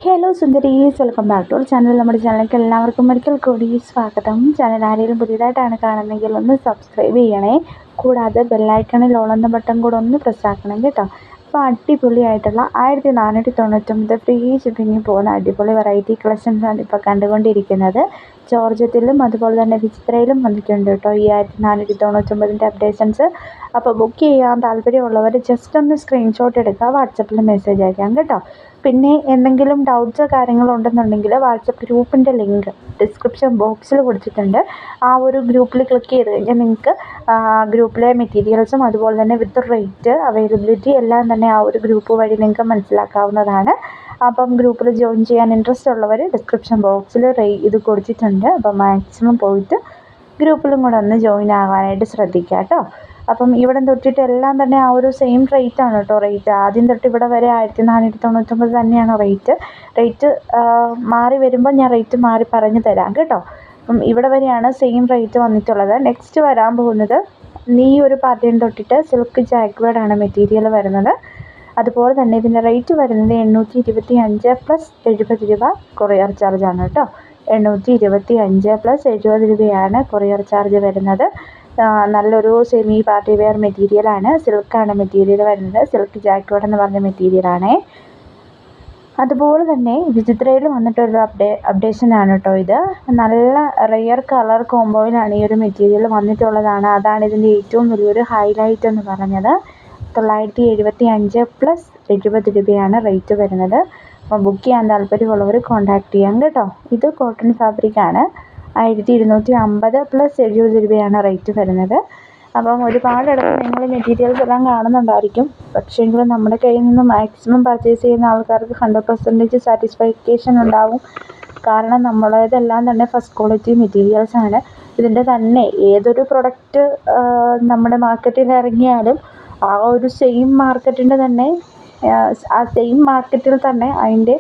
Hello സുന്ദരീസ്, welcome back to our channel. നമ്മുടെ ചാനലിലേക്ക് എല്ലാവർക്കും ഒരിക്കൽ കൂടി സ്വാഗതം. ചാനൽ ആരെങ്കിലും പുതിയതായിട്ടാണ് കാണുന്നതെങ്കിൽ ഒന്ന് സബ്സ്ക്രൈബ് ചെയ്യണേ. കൂടാതെ ബെല്ലൈക്കണിൽ ഓളെന്ന ബട്ടൺ കൂടെ ഒന്ന് പ്രസ് ആക്കണം കേട്ടോ. അപ്പോൾ അടിപൊളിയായിട്ടുള്ള 1499 ഫ്രീ ഷിപ്പിങ്ങിൽ പോകുന്ന അടിപൊളി വെറൈറ്റി കളക്ഷൻസാണ് ഇപ്പോൾ കണ്ടുകൊണ്ടിരിക്കുന്നത്. ജോർജറ്റിലും അതുപോലെ തന്നെ വിചിത്രയിലും വന്നിട്ടുണ്ട് കേട്ടോ ഈ 1499 അപ്ഡേഷൻസ്. അപ്പോൾ ബുക്ക് ചെയ്യാൻ താല്പര്യമുള്ളവർ ജസ്റ്റ് ഒന്ന് സ്ക്രീൻഷോട്ട് എടുക്കുക, വാട്സപ്പിൽ മെസ്സേജ് അയക്കാം കേട്ടോ. പിന്നെ എന്തെങ്കിലും ഡൗട്ട്സോ കാര്യങ്ങളോ ഉണ്ടെന്നുണ്ടെങ്കിൽ വാട്സപ്പ് ഗ്രൂപ്പിൻ്റെ ലിങ്ക് ഡിസ്ക്രിപ്ഷൻ ബോക്സിൽ കൊടുത്തിട്ടുണ്ട്. ആ ഒരു ഗ്രൂപ്പിൽ ക്ലിക്ക് ചെയ്ത് കഴിഞ്ഞാൽ നിങ്ങൾക്ക് ഗ്രൂപ്പിലെ മെറ്റീരിയൽസും അതുപോലെ തന്നെ വിത്ത് റേറ്റ് അവൈലബിലിറ്റി എല്ലാം തന്നെ ആ ഒരു ഗ്രൂപ്പ് വഴി നിങ്ങൾക്ക് മനസ്സിലാക്കാവുന്നതാണ്. അപ്പം ഗ്രൂപ്പിൽ ജോയിൻ ചെയ്യാൻ ഇൻട്രസ്റ്റ് ഉള്ളവർ ഡിസ്ക്രിപ്ഷൻ ബോക്സിൽ ഇത് കൊടുത്തിട്ടുണ്ട്. അപ്പം മാക്സിമം പോയിട്ട് ഗ്രൂപ്പിലും കൂടെ ഒന്ന് ജോയിൻ ആകാനായിട്ട് ശ്രദ്ധിക്കുക കേട്ടോ. അപ്പം ഇവിടെ തൊട്ടിട്ട് എല്ലാം തന്നെ ആ ഒരു സെയിം റേറ്റ് ആണ് കേട്ടോ. റേറ്റ് ആദ്യം തൊട്ട് ഇവിടെ വരെ 1499 തന്നെയാണ് റേറ്റ് മാറി വരുമ്പോൾ ഞാൻ റേറ്റ് മാറി പറഞ്ഞു തരാം കേട്ടോ. അപ്പം ഇവിടെ വരെയാണ് സെയിം റേറ്റ് വന്നിട്ടുള്ളത്. നെക്സ്റ്റ് വരാൻ പോകുന്നത് ഈ ഒരു പാറ്റേൺ തൊട്ടിട്ട് സിൽക്ക് ജാക്വേർഡാണ് മെറ്റീരിയൽ വരുന്നത്. അതുപോലെ തന്നെ ഇതിൻ്റെ റേറ്റ് വരുന്നത് 825 പ്ലസ് 70 രൂപ കൊറിയർ ചാർജാണ് കേട്ടോ. 825 പ്ലസ് 70 രൂപയാണ് കൊറിയർ ചാർജ് വരുന്നത്. നല്ലൊരു സെമി പാർട്ടി വെയർ മെറ്റീരിയലാണ്. സിൽക്കാണ് മെറ്റീരിയൽ വരുന്നത്. സിൽക്ക് ജാക്വേർഡ് എന്ന് പറഞ്ഞ മെറ്റീരിയലാണേ. അതുപോലെ തന്നെ വിചിത്രയിൽ വന്നിട്ടൊരു അപ്ഡേഷനാണ് കേട്ടോ ഇത്. നല്ല റെയർ കളർ കോംബോയിലാണ് ഈ ഒരു മെറ്റീരിയൽ വന്നിട്ടുള്ളതാണ്. അതാണ് ഇതിൻ്റെ ഏറ്റവും വലിയൊരു ഹൈലൈറ്റ് എന്ന് പറഞ്ഞത്. 975 പ്ലസ് 70 രൂപയാണ് റേറ്റ് വരുന്നത്. അപ്പോൾ ബുക്ക് ചെയ്യാൻ താല്പര്യമുള്ളവർ കോൺടാക്റ്റ് ചെയ്യാം കേട്ടോ. ഇത് കോട്ടൺ ഫാബ്രിക്കാണ്. 1250 പ്ലസ് 70 രൂപയാണ് റേറ്റ് വരുന്നത്. അപ്പം ഒരുപാടിടത്ത് നിങ്ങൾ മെറ്റീരിയൽസ് എല്ലാം കാണുന്നുണ്ടായിരിക്കും. പക്ഷേങ്കിൽ നമ്മുടെ കയ്യിൽ നിന്ന് മാക്സിമം പർച്ചേസ് ചെയ്യുന്ന ആൾക്കാർക്ക് 100% സാറ്റിസ്ഫാക്ഷൻ ഉണ്ടാവും. കാരണം നമ്മളേതെല്ലാം തന്നെ ഫസ്റ്റ് ക്വാളിറ്റി മെറ്റീരിയൽസാണ്. ഇതിൻ്റെ തന്നെ ഏതൊരു പ്രൊഡക്റ്റ് നമ്മുടെ മാർക്കറ്റിൽ ഇറങ്ങിയാലും ആ ഒരു സെയിം മാർക്കറ്റിൻ്റെ തന്നെ ആ സെയിം മാർക്കറ്റിൽ തന്നെ അതിൻ്റെ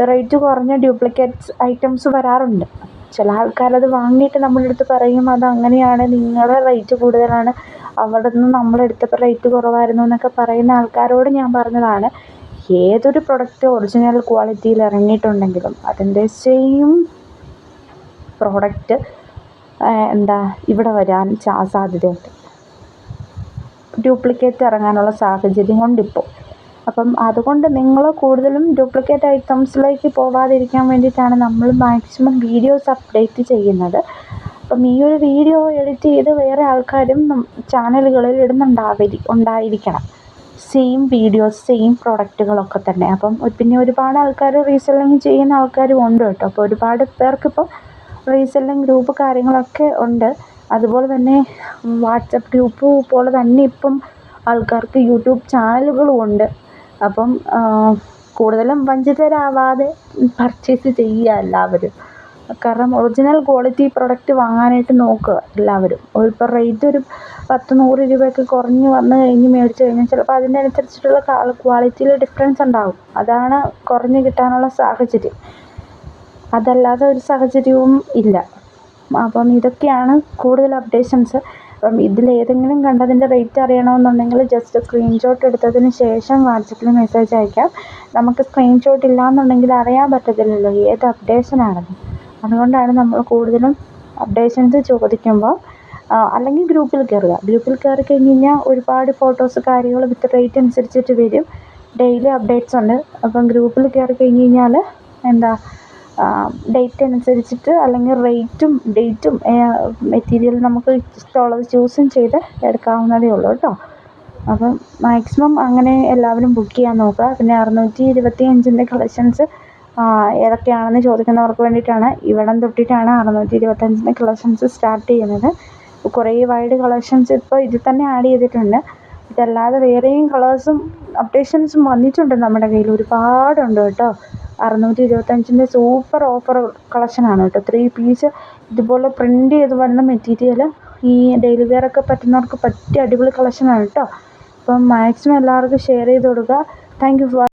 റേറ്റ് കുറഞ്ഞ ഡ്യൂപ്ലിക്കേറ്റ്സ് ഐറ്റംസ് വരാറുണ്ട്. ചില ആൾക്കാരത് വാങ്ങിയിട്ട് നമ്മുടെ അടുത്ത് പറയും അത് അങ്ങനെയാണ്, നിങ്ങളുടെ റേറ്റ് കൂടുതലാണ്, അവിടെ നിന്ന് നമ്മളെടുത്തപ്പോൾ റേറ്റ് കുറവായിരുന്നു എന്നൊക്കെ പറയുന്ന ആൾക്കാരോട് ഞാൻ പറഞ്ഞതാണ്, ഏതൊരു പ്രൊഡക്റ്റ് ഒറിജിനൽ ക്വാളിറ്റിയിൽ ഇറങ്ങിയിട്ടുണ്ടെങ്കിലും അതിൻ്റെ സെയിം പ്രോഡക്റ്റ് ഇവിടെ വരാൻ സാധ്യതയുണ്ട്. ഡ്യൂപ്ലിക്കേറ്റ് ഇറങ്ങാനുള്ള സാഹചര്യം കൊണ്ടിപ്പോൾ. അപ്പം അതുകൊണ്ട് നിങ്ങൾ കൂടുതലും ഡ്യൂപ്ലിക്കേറ്റ് ഐറ്റംസിലേക്ക് പോകാതിരിക്കാൻ വേണ്ടിയിട്ടാണ് നമ്മൾ മാക്സിമം വീഡിയോസ് അപ്ഡേറ്റ് ചെയ്യുന്നത്. അപ്പം ഈ ഒരു വീഡിയോ എഡിറ്റ് ചെയ്ത് വേറെ ആൾക്കാരും ചാനലുകളിൽ ഉണ്ടായിരിക്കണം. സെയിം വീഡിയോസ് സെയിം പ്രൊഡക്റ്റുകളൊക്കെ തന്നെ. അപ്പം പിന്നെ ഒരുപാട് ആൾക്കാർ റീസെല്ലിങ് ചെയ്യുന്ന ആൾക്കാരും ഉണ്ട് കേട്ടോ. അപ്പോൾ ഒരുപാട് പേർക്കിപ്പം റീസെല്ലിങ് ഗ്രൂപ്പ് കാര്യങ്ങളൊക്കെ ഉണ്ട്. അതുപോലെ തന്നെ വാട്സപ്പ് ഗ്രൂപ്പ് പോലെ തന്നെ ഇപ്പം ആൾക്കാർക്ക് യൂട്യൂബ് ചാനലുകളും ഉണ്ട്. അപ്പം കൂടുതലും വഞ്ചിതരാവാതെ പർച്ചേസ് ചെയ്യുക എല്ലാവരും. കാരണം ഒറിജിനൽ ക്വാളിറ്റി പ്രൊഡക്റ്റ് വാങ്ങാനായിട്ട് നോക്കുക എല്ലാവരും. ഇപ്പോൾ റേറ്റ് ഒരു 10-100 രൂപയൊക്കെ കുറഞ്ഞ് വന്ന് കഴിഞ്ഞ് മേടിച്ച് കഴിഞ്ഞാൽ ചിലപ്പോൾ അതിൻ്റെ അനുസരിച്ചിട്ടുള്ള ക്വാളിറ്റിയിൽ ഡിഫറൻസ് ഉണ്ടാവും. അതാണ് കുറഞ്ഞ് കിട്ടാനുള്ള സാഹചര്യം. അതല്ലാതെ ഒരു സാഹചര്യവും ഇല്ല. അപ്പം ഇതൊക്കെയാണ് കൂടുതൽ അപ്ഡേഷൻസ്. അപ്പം ഇതിലേതെങ്കിലും കണ്ടതിൻ്റെ റേറ്റ് അറിയണമെന്നുണ്ടെങ്കിൽ ജസ്റ്റ് സ്ക്രീൻഷോട്ട് എടുത്തതിന് ശേഷം വാട്സപ്പിൽ മെസ്സേജ് അയക്കാം. നമുക്ക് സ്ക്രീൻഷോട്ട് ഇല്ലയെന്നുണ്ടെങ്കിൽ അറിയാൻ പറ്റത്തില്ലല്ലോ ഏത് അപ്ഡേഷനാണെന്ന്. അതുകൊണ്ടാണ് നമ്മൾ കൂടുതലും അപ്ഡേഷൻസ് ചോദിക്കുമ്പോൾ അല്ലെങ്കിൽ ഗ്രൂപ്പിൽ കയറുക. ഗ്രൂപ്പിൽ കയറി കഴിഞ്ഞ് കഴിഞ്ഞാൽ ഒരുപാട് ഫോട്ടോസ് കാര്യങ്ങൾ വിത്ത് റേറ്റ് അനുസരിച്ചിട്ട് വരും. ഡെയിലി അപ്ഡേറ്റ്സ് ഉണ്ട്. അപ്പം ഗ്രൂപ്പിൽ കയറി കഴിഞ്ഞ് കഴിഞ്ഞാൽ ഡേറ്റ് അനുസരിച്ചിട്ട് അല്ലെങ്കിൽ റേറ്റും ഡേറ്റും മെറ്റീരിയൽ നമുക്ക് ഇഷ്ടമുള്ളത് ചൂസും ചെയ്ത് എടുക്കാവുന്നതേ ഉള്ളൂ കേട്ടോ. അപ്പം മാക്സിമം അങ്ങനെ എല്ലാവരും ബുക്ക് ചെയ്യാൻ നോക്കുക. പിന്നെ 625 കളക്ഷൻസ് ഏതൊക്കെയാണെന്ന് ചോദിക്കുന്നവർക്ക് വേണ്ടിയിട്ടാണ്. ഇവിടം തൊട്ടിട്ടാണ് 625 കളക്ഷൻസ് സ്റ്റാർട്ട് ചെയ്യുന്നത്. കുറേ വൈഡ് കളക്ഷൻസ് ഇപ്പോൾ ഇതിൽ തന്നെ ആഡ് ചെയ്തിട്ടുണ്ട്. ഇതല്ലാതെ വേറെയും കളേഴ്സും അപ്ഡേഷൻസും വന്നിട്ടുണ്ട് നമ്മുടെ കയ്യിൽ. ഒരുപാടുണ്ട് കേട്ടോ. 625 സൂപ്പർ ഓഫർ കളക്ഷനാണ് കേട്ടോ. 3 പീസ് ഇതുപോലെ പ്രിൻ്റ് ചെയ്ത് വരുന്ന മെറ്റീരിയൽ ഈ ഡെയിലി വെയർ ഒക്കെ പറ്റുന്നവർക്ക് പറ്റിയ അടിപൊളി കളക്ഷനാണ് കേട്ടോ. അപ്പം മാക്സിമം എല്ലാവർക്കും ഷെയർ ചെയ്ത് കൊടുക്കുക. Thank you for